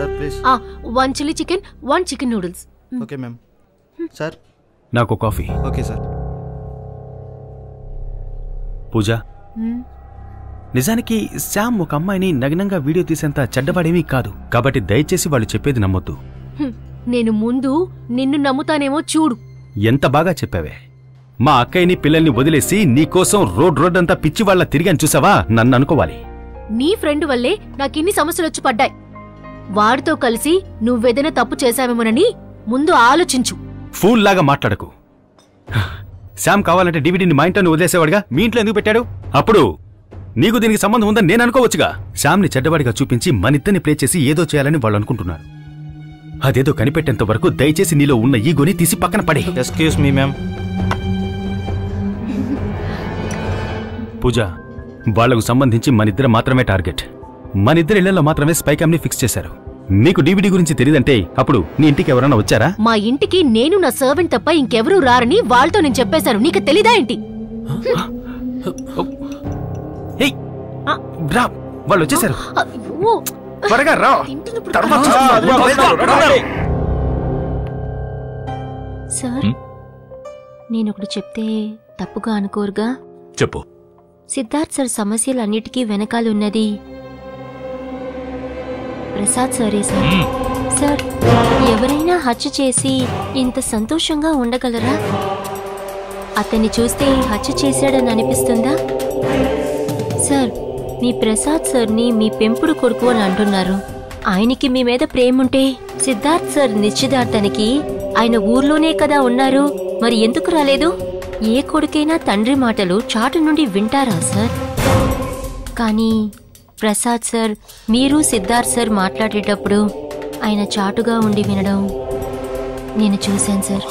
Order please. 1 chilli chicken 1 chicken noodles. Okay ma'am. Sir నాకు coffee. Okay sir. Pooja, నిజానికి శ్యామ్ ఒక అమ్మాయిని నగ్నంగా వీడియో తీసేంత చెడ్డవాడేమీ కాదు. కాబట్టి దయచేసి వాళ్ళు చెప్పేది నమ్మొద్దు. నేను ముందు నిన్ను నమ్ముతానేమో చూడు. ఎంత బాగా చెప్పావే. మా అక్కయ్యని పిల్లల్ని వదిలేసి నీకోసం రోడ్ అంతా పిచ్చి వాళ్ళ తిరిగాని చూసావా? నన్ను అనుకోవాలి. నీ ఫ్రెండ్ వల్లే నాకిన్ని సమస్యలొచ్చి పడ్డాయి. వాడితో కలిసి నువ్వేదైనా తప్పు చేశావేమోనని ముందు ఆలోచించు. ఫూల్ లాగా మాట్లాడకు. శ్యామ్ కావాలంటే డివిడీని మా ఇంట్లో వదిలేసేవాడుగా, మీ ఇంట్లో ఎందుకు పెట్టాడు? అప్పుడు నీకు దీనికి సంబంధం ఉందని నేను అనుకోవచ్చుగా. శ్యామ్ని చెడ్డవాడిగా చూపించి మనిద్దరిని ప్లే చేసి ఏదో చేయాలని వాళ్ళు అనుకుంటున్నారు. అదేదో కనిపెట్టేంత వరకు దయచేసి నీలో ఉన్న ఈగోని తీసి పక్కన పడే. Excuse me ma'am. పూజ, వాళ్లకు సంబంధించి మనిద్దరు మాత్రమే టార్గెట్. మనిద్దరి ఇళ్లలో మాత్రమే స్పై క్యామ్ ని ఫిక్స్ చేశారు. నీకు డివిడీ గురించి తెలియదంటే అప్పుడు నీ ఇంటికి ఎవరన్నా వచ్చారా? మా ఇంటికి నేను నా సర్వెంట్ తప్ప ఇంకెవరూ రారని వాళ్ళతో నేను చెప్పేశాను. నీకు తెలీదా ఏంటి? వాళ్ళు వచ్చేసారు. త్వరగా రా. సార్, నేనొకటి చెప్తే తప్పుగా అనుకోరుగా? చెప్పు. సిద్ధార్థ్ సార్ సమస్యలన్నిటికీ వెనకాలన్నది ప్రసాద్ సరే సార్. సార్, ఎవరైనా హత్య చేసి ఇంత సంతోషంగా ఉండగలరా? అతన్ని చూస్తే హత్య చేశాడని అనిపిస్తుందా? సార్, మీ ప్రసాద్ సార్ని మీ పెంపుడు కొడుకు అని అంటున్నారు. ఆయనకి మీ మీద ప్రేముంటే సిద్ధార్థ్ సార్ నిశ్చితార్థానికి ఆయన ఊర్లోనే కదా ఉన్నారు, మరి ఎందుకు రాలేదు? ఏ కొడుకైనా తండ్రి మాటలు చాటు నుండి వింటారా సార్? కానీ ప్రసాద్ సార్, మీరు సిద్ధార్థ్ సార్ మాట్లాడేటప్పుడు ఆయన చాటుగా ఉండి వినడం నేను చూశాను సార్.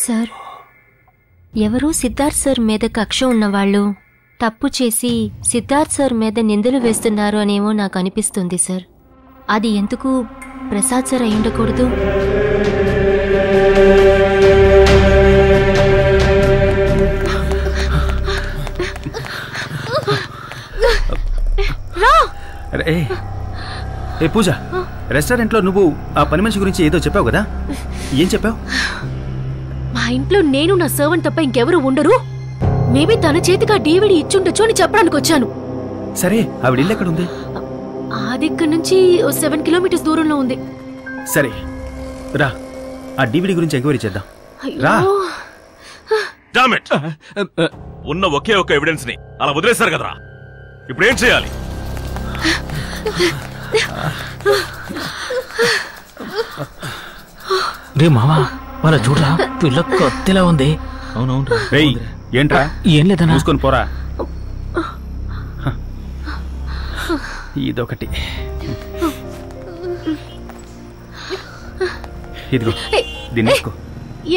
సార్, ఎవరో సిద్ధార్థ్ సార్ మీద కక్ష ఉన్నవాళ్ళు తప్పు చేసి సిద్ధార్థ్ సార్ మీద నిందలు వేస్తున్నారు అనేమో నాకు అనిపిస్తుంది సార్. అది ఎందుకు ప్రసాద్ సార్ అయి ఉండకూడదు? ఏ పూజ, రెస్టారెంట్లో నువ్వు ఆ పని మనిషి గురించి ఏదో చెప్పావు కదా, ఏం చెప్పావు? మా ఇంట్లో నేను నా సర్వెంట్ తప్ప ఇంకెవరు ఉండరు. మేబీ తన చేతిగా డివిడి ఇచ్చుండొచ్చు అని చెప్పడానికి వచ్చాను. సరే, ఆవిడ ఇల్లు ఎక్కడుంది? అది ఇక్కడ నుంచి 7 కిలోమీటర్స్ దూరంలో ఉంది. సరే రా, ఆ డివిడి గురించి ఎంక్వైరీ చేద్దాం. రా. ఉన్న ఒకే ఒక ఎవిడెన్స్ ని అలా వదిలేశారు కదరా, ఇప్పుడు ఏం చేయాలి? రే మావా, వాళ్ళ చూడరా, పిల్ల కొత్తలా ఉంది. అవునవును. ఏంట్రా? ఏం లేదన్నా, చూసుకొని పోరా. ఇదొకటి. ఇదిగో, దీన్ని తీసుకో.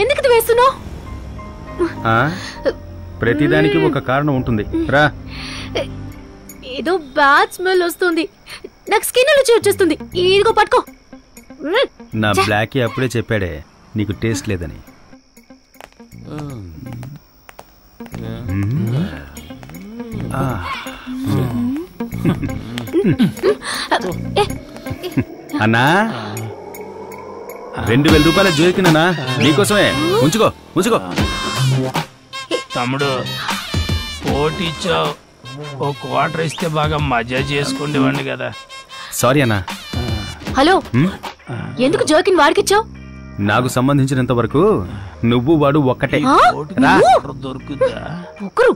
ఎందుకు వేస్తున్నావు? ప్రతిదానికి ఒక కారణం ఉంటుంది. రా. ఏదో బ్యాడ్ స్మెల్ వస్తుంది, నాకు స్కిన్ అలర్జీ వచ్చేస్తుంది. ఇదిగో పట్టుకో. నా బ్లాకీ అప్పుడే చెప్పాడే నీకు టేస్ట్ లేదని. అన్నా, 2000 రూపాయల జోకినా నీకోసమే. ఉంచుకో ఉంచుకో. తమ్ముడు, పోటీచ్చావు, ఓ క్వార్టర్ ఇస్తే బాగా మజా చేసుకుండేవాడిని కదా. సారీ అన్నా. హలో, ఎందుకు జోకిన్ వాడికిచ్చావు? నాకు సంబంధించినంత వరకు నువ్వు వాడు ఒక్కటే. దొరుకుతా ఒకరు